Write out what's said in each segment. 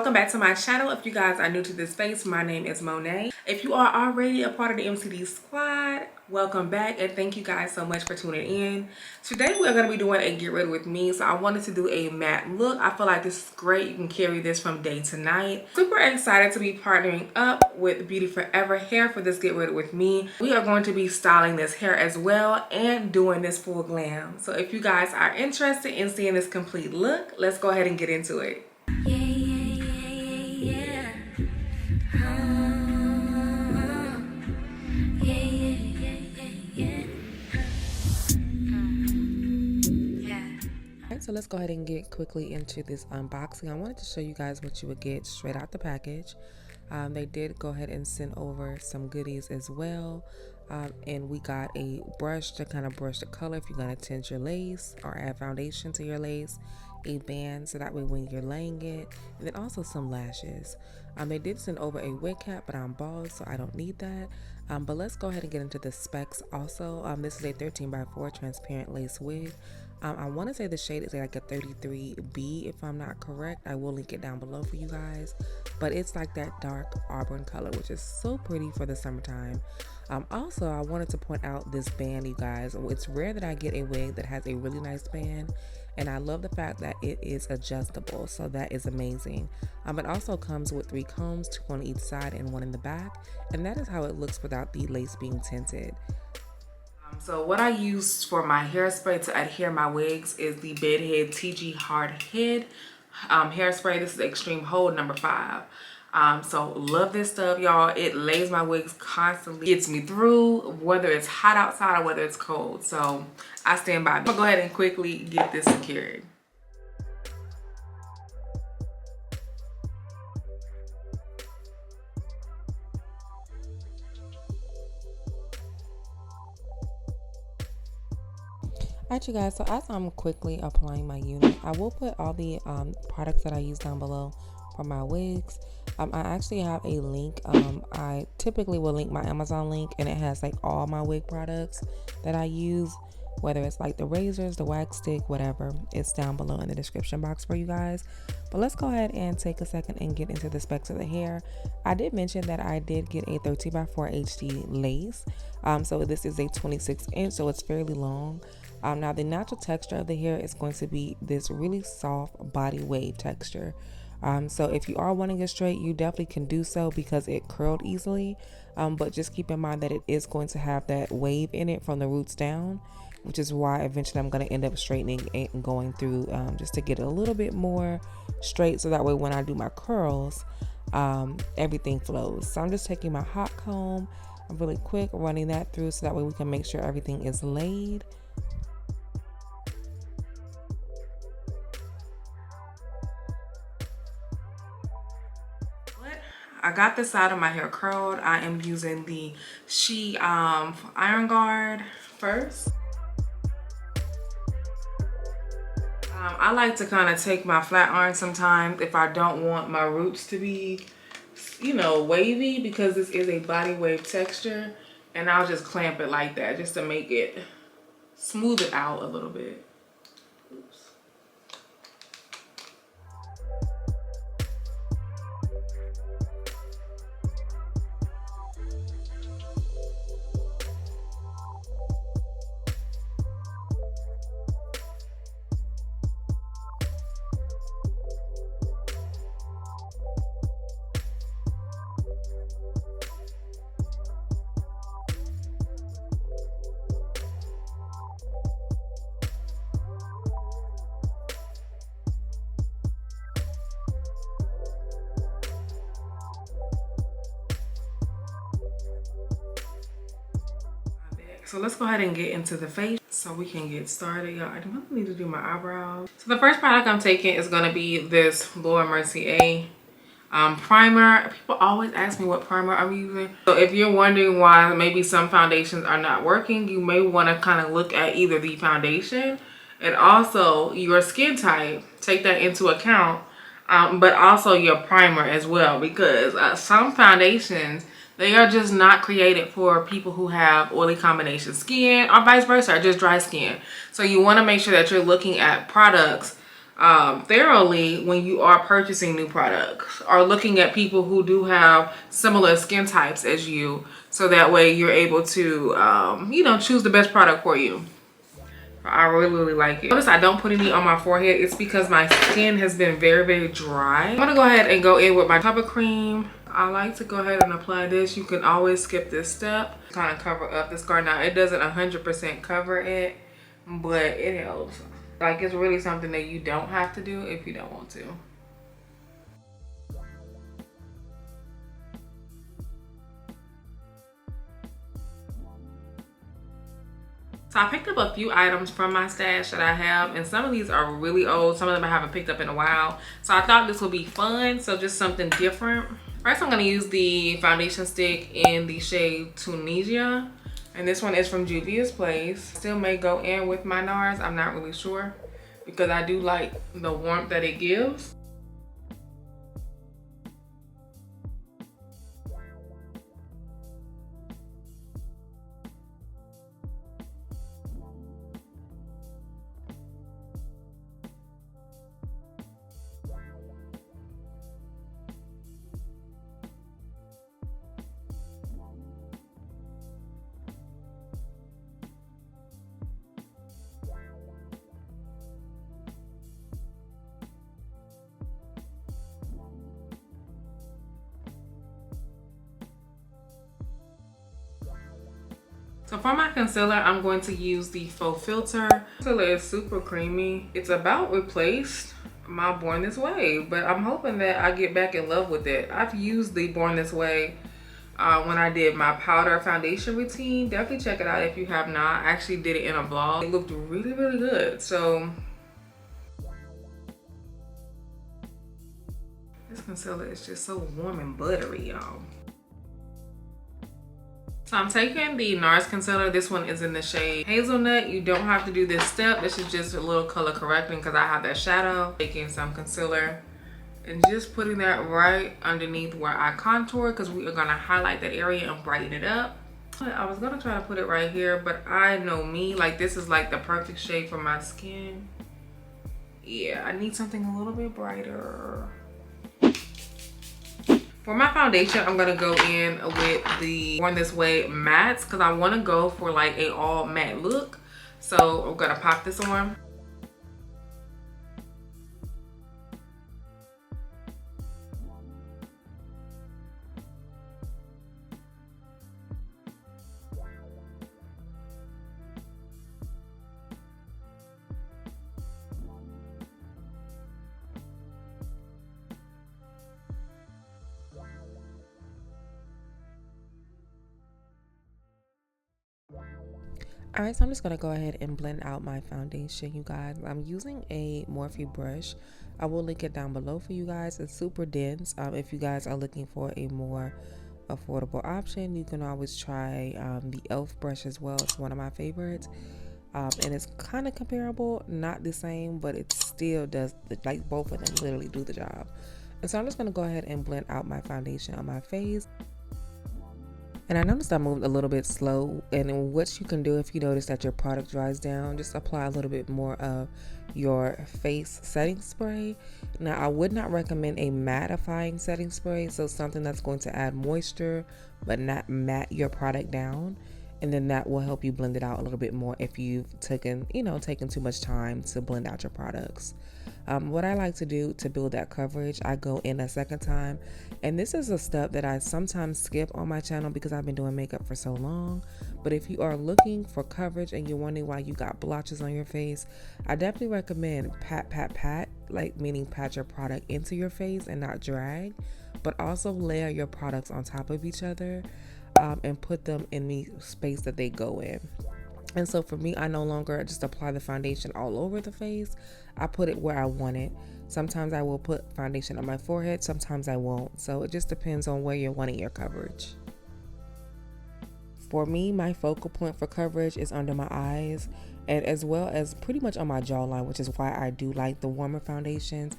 welcome back to my channel. If you guys are new to this space, my name is Monet. If you are already a part of the MCD squad, welcome back and thank you guys so much for tuning in. Today we're going to be doing a get ready with me. So I wanted to do a matte look. I feel like this is great. You can carry this from day to night. Super excited to be partnering up with Beauty Forever Hair for this get ready with me. We are going to be styling this hair as well and doing this full glam. So if you guys are interested in seeing this complete look, let's go ahead and get into it. So let's go ahead and get quickly into this unboxing. I wanted to show you guys what you would get straight out the package. They did go ahead and send over some goodies as well. And we got a brush to kind of brush the color if you're going to tint your lace or add foundation to your lace, a band so that way when you're laying it, and then also some lashes. They did send over a wig cap, but I'm bald so I don't need that. But let's go ahead and get into the specs also. This is a 13x4 transparent lace wig. I want to say the shade is like a 33B if I'm not correct. I will link it down below for you guys, but it's like that dark auburn color, which is so pretty for the summertime. Also, I wanted to point out this band, you guys. It's rare that I get a wig that has a really nice band, and I love the fact that it is adjustable, so that is amazing. It also comes with 3 combs, 2 on each side and 1 in the back, and that is how it looks without the lace being tinted. So what I use for my hairspray to adhere my wigs is the Bedhead TG Hard Head hairspray. This is Extreme Hold number 5. So love this stuff, y'all. It lays my wigs constantly, gets me through whether it's hot outside or whether it's cold. So I stand by. I'm gonna go ahead and quickly get this secured. Alright, you guys, so as I'm quickly applying my unit, I will put all the products that I use down below for my wigs. I actually have a link. I typically will link my Amazon link, and it has like all my wig products that I use, whether it's like the razors, the wax stick, whatever. It's down below in the description box for you guys. But let's go ahead and take a second and get into the specs of the hair. I did mention that I did get a 13x4 HD lace. So this is a 26 inch, so it's fairly long. Now the natural texture of the hair is going to be this really soft body wave texture. So if you are wanting it straight, you definitely can do so because it curled easily. But just keep in mind that it is going to have that wave in it from the roots down, which is why eventually I'm going to end up straightening and going through just to get it a little bit more straight, so that way when I do my curls, everything flows. So I'm just taking my hot comb, I'm really quick running that through so that way we can make sure everything is laid. I got this side of my hair curled. I am using the She Iron Guard first. I like to kind of take my flat iron sometimes if I don't want my roots to be, you know, wavy, because this is a body wave texture, and I'll just clamp it like that just to make it smooth it out a little bit. Oops. So let's go ahead and get into the face so we can get started, y'all. I need to do my eyebrows. So the first product I'm taking is going to be this Laura Mercier primer. People always ask me what primer I'm using. So if you're wondering why maybe some foundations are not working, you may want to kind of look at either the foundation and also your skin type. Take that into account, but also your primer as well, because some foundations, they are just not created for people who have oily combination skin or vice versa, or just dry skin. So you want to make sure that you're looking at products thoroughly when you are purchasing new products or looking at people who do have similar skin types as you, so that way you're able to you know, choose the best product for you. I really like it. Notice I don't put any on my forehead. It's because my skin has been very dry. I'm gonna go ahead and go in with my cover cream. I like to go ahead and apply this. You can always skip this step, kind of cover up the scar. Now it doesn't 100% cover it, but it helps. Like, it's really something that you don't have to do if you don't want to. So I picked up a few items from my stash that I have, and some of these are really old. Some of them I haven't picked up in a while. So I thought this would be fun, so just something different. First, I'm gonna use the foundation stick in the shade Tunisia. And this one is from Juvia's Place. Still may go in with my NARS, I'm not really sure, because I do like the warmth that it gives. So for my concealer, I'm going to use the Faux Filter. Concealer is super creamy. It's about replaced my Born This Way, but I'm hoping that I get back in love with it. I've used the Born This Way when I did my powder foundation routine. Definitely check it out if you have not. I actually did it in a vlog. It looked really good. So this concealer is just so warm and buttery, y'all. So I'm taking the NARS concealer. This one is in the shade Hazelnut. You don't have to do this step. This is just a little color correcting because I have that shadow. Taking some concealer and just putting that right underneath where I contour, because we are going to highlight that area and brighten it up. I was going to try to put it right here, but I know me, like, this is like the perfect shade for my skin. Yeah, I need something a little bit brighter. For my foundation, I'm gonna go in with the Born This Way mattes because I want to go for like a all matte look. So I'm gonna pop this on. All right, so I'm just gonna go ahead and blend out my foundation, you guys. I'm using a Morphe brush. I will link it down below for you guys. It's super dense. If you guys are looking for a more affordable option, you can always try the e.l.f. brush as well. It's one of my favorites. And it's kind of comparable, not the same, but it still does, like, both of them literally do the job. And so I'm just gonna go ahead and blend out my foundation on my face. And I noticed I moved a little bit slow, and what you can do if you notice that your product dries down, just apply a little bit more of your face setting spray. Now, I would not recommend a mattifying setting spray, so something that's going to add moisture but not matte your product down, and then that will help you blend it out a little bit more if you've taken too much time to blend out your products. What I like to do to build that coverage, I go in a second time, and this is a step that I sometimes skip on my channel because I've been doing makeup for so long. But if you are looking for coverage and you're wondering why you got blotches on your face, I definitely recommend pat, like meaning pat your product into your face and not drag, but also layer your products on top of each other and put them in the space that they go in. And so for me, I no longer just apply the foundation all over the face. I put it where I want it. Sometimes I will put foundation on my forehead, sometimes I won't. So it just depends on where you're wanting your coverage. For me, my focal point for coverage is under my eyes, and as well as pretty much on my jawline, which is why I do like the warmer foundations.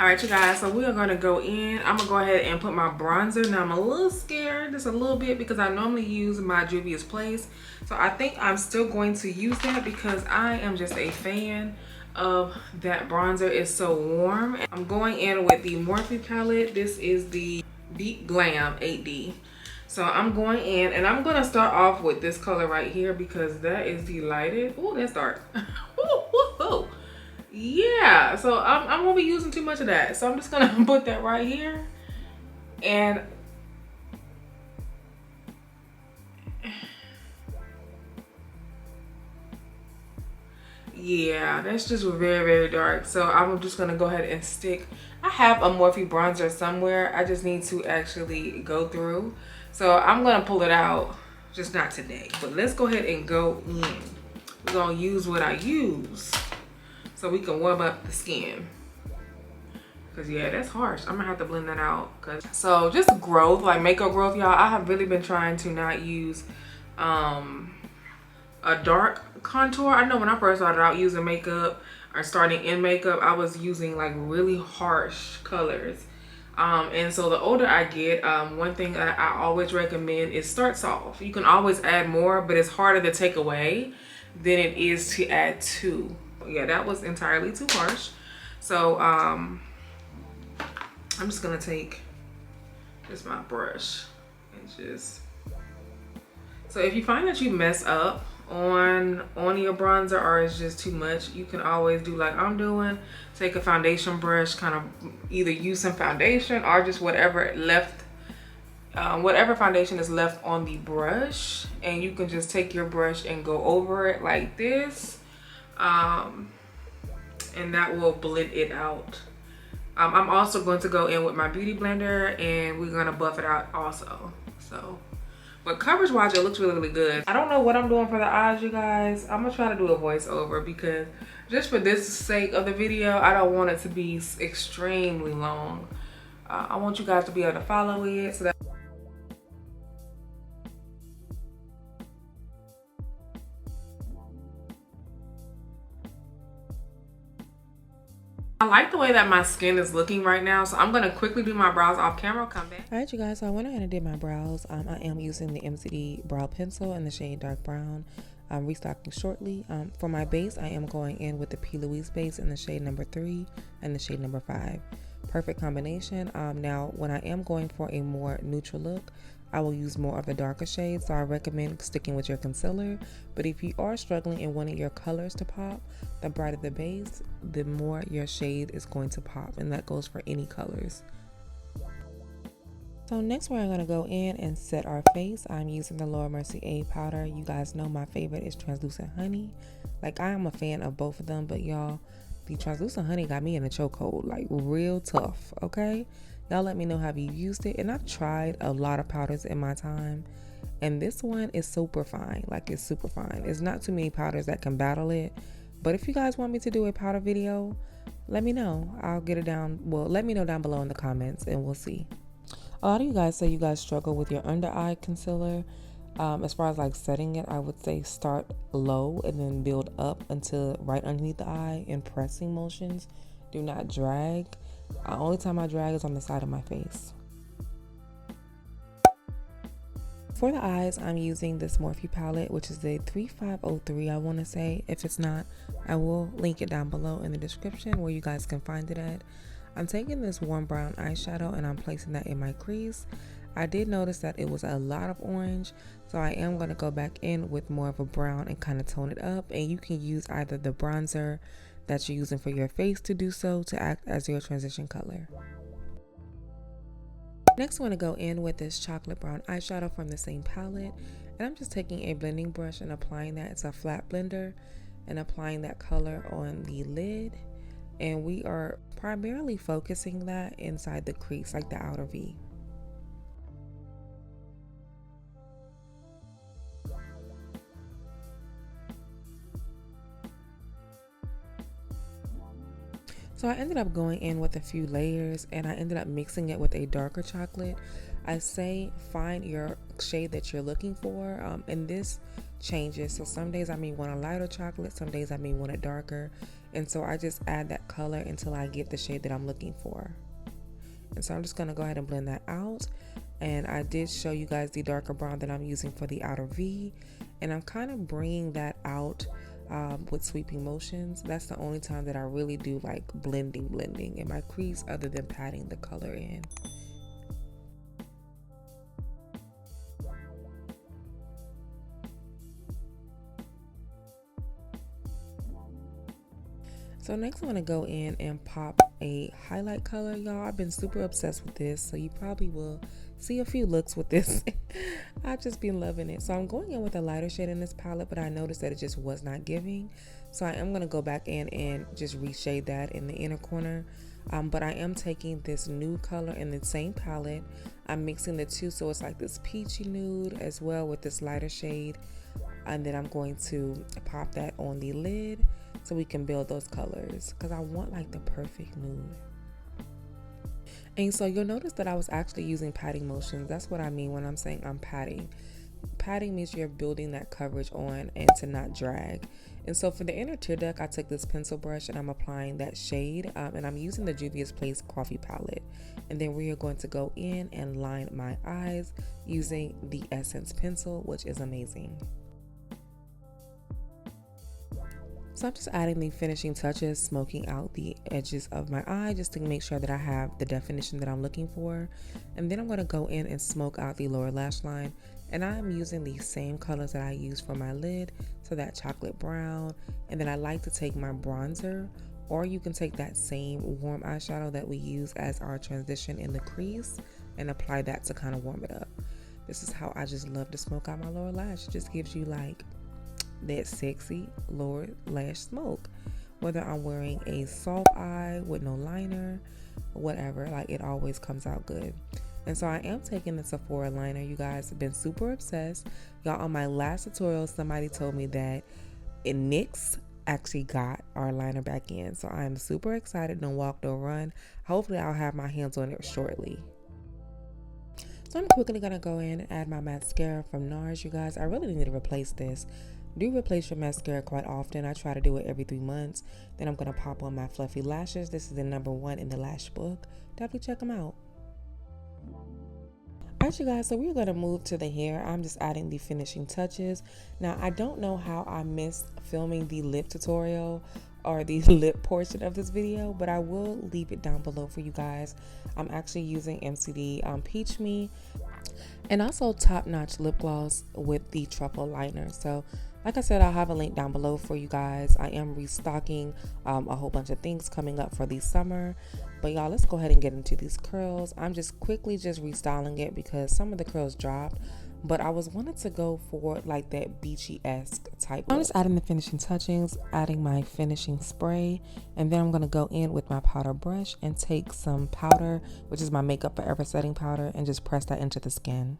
All right, you guys, so we are gonna go in. I'm gonna go ahead and put my bronzer. Now I'm a little scared, just a little bit, because I normally use my Juvia's Place. So I think I'm still going to use that because I am just a fan of that bronzer. It's so warm. I'm going in with the Morphe palette. This is the Deep Glam 8D. So I'm going in and I'm gonna start off with this color right here because that is the lighted. Oh, that's dark. Ooh. Yeah, so I won't be using too much of that. So I'm just gonna put that right here. And yeah, that's just very dark. So I'm just gonna go ahead and stick. I have a Morphe bronzer somewhere. I just need to actually go through. So I'm gonna pull it out, just not today. But let's go ahead and go in. We're gonna use what I use so we can warm up the skin. Cause yeah, that's harsh. I'm gonna have to blend that out. So just growth, like makeup growth, y'all. I have really been trying to not use a dark contour. I know when I first started out using makeup or starting in makeup, I was using like really harsh colors. And so the older I get, one thing I always recommend is start soft. You can always add more, but it's harder to take away than it is to add to. Yeah, that was entirely too harsh. So I'm just gonna take just my brush and just, so if you find that you mess up on your bronzer or it's just too much, you can always do like I'm doing, take a foundation brush, kind of either use some foundation or just whatever left, whatever foundation is left on the brush, and you can just take your brush and go over it like this, and that will blend it out. I'm also going to go in with my beauty blender and we're gonna buff it out also. So, but coverage wise, it looks really good. I don't know what I'm doing for the eyes, you guys. I'm gonna try to do a voiceover because just for this sake of the video, I don't want it to be extremely long. I want you guys to be able to follow it so that I like the way that my skin is looking right now, so I'm gonna quickly do my brows off camera, come back. All right, you guys, so I went ahead and did my brows. I am using the MCD brow pencil in the shade dark brown. I'm restocking shortly. For my base, I am going in with the P. Louise base in the shade number 3 and the shade number 5. Perfect combination. Now, when I am going for a more neutral look, I will use more of the darker shades, so I recommend sticking with your concealer. But if you are struggling and wanting your colors to pop, the brighter the base, the more your shade is going to pop, and that goes for any colors. So next we're going to go in and set our face. I'm using the Laura Mercier A powder. You guys know my favorite is Translucent Honey. Like, I am a fan of both of them, but y'all, the Translucent Honey got me in a chokehold, like real tough, okay? Y'all let me know how you've used it. And I've tried a lot of powders in my time, and this one is super fine. Like, it's super fine. It's not too many powders that can battle it. But if you guys want me to do a powder video, let me know. I'll get it down. Well, let me know down below in the comments and we'll see. A lot of you guys say you guys struggle with your under eye concealer. As far as like setting it, I would say start low and then build up until right underneath the eye in pressing motions. Do not drag. Only time I drag is on the side of my face. For the eyes, I'm using this Morphe palette, which is a 3503, I want to say. If it's not, I will link it down below in the description where you guys can find it at. I'm taking this warm brown eyeshadow and I'm placing that in my crease. I did notice that it was a lot of orange, so I am going to go back in with more of a brown and kind of tone it up. And you can use either the bronzer that you're using for your face to do so, to act as your transition color. Next, I want to go in with this chocolate brown eyeshadow from the same palette, and I'm just taking a blending brush and applying that. It's a flat blender, and applying that color on the lid, and we are primarily focusing that inside the crease, like the outer V. So I ended up going in with a few layers, and I ended up mixing it with a darker chocolate. I say find your shade that you're looking for, and this changes. So some days I may want a lighter chocolate, some days I may want it darker. And so I just add that color until I get the shade that I'm looking for. And so I'm just going to go ahead and blend that out. And I did show you guys the darker brown that I'm using for the outer V. And I'm kind of bringing that out with sweeping motions. That's the only time that I really do like blending in my crease other than patting the color in. So next I'm going to go in and pop a highlight color, y'all. I've been super obsessed with this, so you probably will see a few looks with this. I've just been loving it. So I'm going in with a lighter shade in this palette, but I noticed that it just was not giving. So I am going to go back in and just reshade that in the inner corner. But I am taking this nude color in the same palette. I'm mixing the two, so it's like this peachy nude as well with this lighter shade. And then I'm going to pop that on the lid so we can build those colors, because I want like the perfect nude. And so you'll notice that I was actually using patting motions. That's what I mean when I'm saying I'm patting. Patting means you're building that coverage on and to not drag. And so for the inner tear duct, I took this pencil brush and I'm applying that shade, and I'm using the Juvia's Place Coffee palette. And then we are going to go in and line my eyes using the Essence pencil, which is amazing. So I'm just adding the finishing touches, smoking out the edges of my eye just to make sure that I have the definition that I'm looking for. And then I'm going to go in and smoke out the lower lash line. And I'm using the same colors that I use for my lid, so that chocolate brown. And then I like to take my bronzer, or you can take that same warm eyeshadow that we use as our transition in the crease and apply that to kind of warm it up. This is how I just love to smoke out my lower lash. It just gives you like that sexy lower lash smoke, whether I'm wearing a soft eye with no liner, whatever, like it always comes out good. And so I am taking the Sephora liner. You guys have been super obsessed, y'all. On my last tutorial, somebody told me that NYX actually got our liner back in, so I'm super excited. Don't walk, don't run. Hopefully I'll have my hands on it shortly. So I'm quickly gonna go in and add my mascara from NARS. You guys, I really need to replace this. Do replace your mascara quite often. I try to do it every 3 months. Then I'm going to pop on my fluffy lashes. This is the #1 in the lash book. Definitely check them out. Alright, you guys, so we're going to move to the hair. I'm just adding the finishing touches. Now, I don't know how I missed filming the lip tutorial or the lip portion of this video, but I will leave it down below for you guys. I'm actually using MCD Peach Me and also Top Notch lip gloss with the truffle liner. So like I said, I'll have a link down below for you guys. I am restocking a whole bunch of things coming up for the summer. But y'all, let's go ahead and get into these curls. I'm just quickly restyling it because some of the curls dropped. But I was wanting to go for like that beachy-esque type look. I'm just adding the finishing touchings, adding my finishing spray. And then I'm going to go in with my powder brush and take some powder, which is my Makeup Forever setting powder, and just press that into the skin.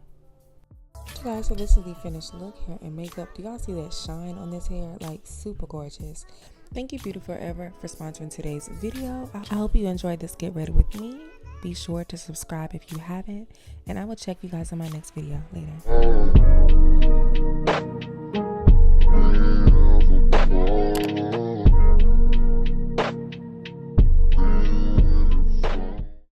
Guys, so this is the finished look, hair and makeup. Do y'all see that shine on this hair? Like super gorgeous. Thank you Beauty Forever for sponsoring today's video. I hope you enjoyed this get ready with me. Be sure to subscribe if you haven't, and I will check you guys on my next video later.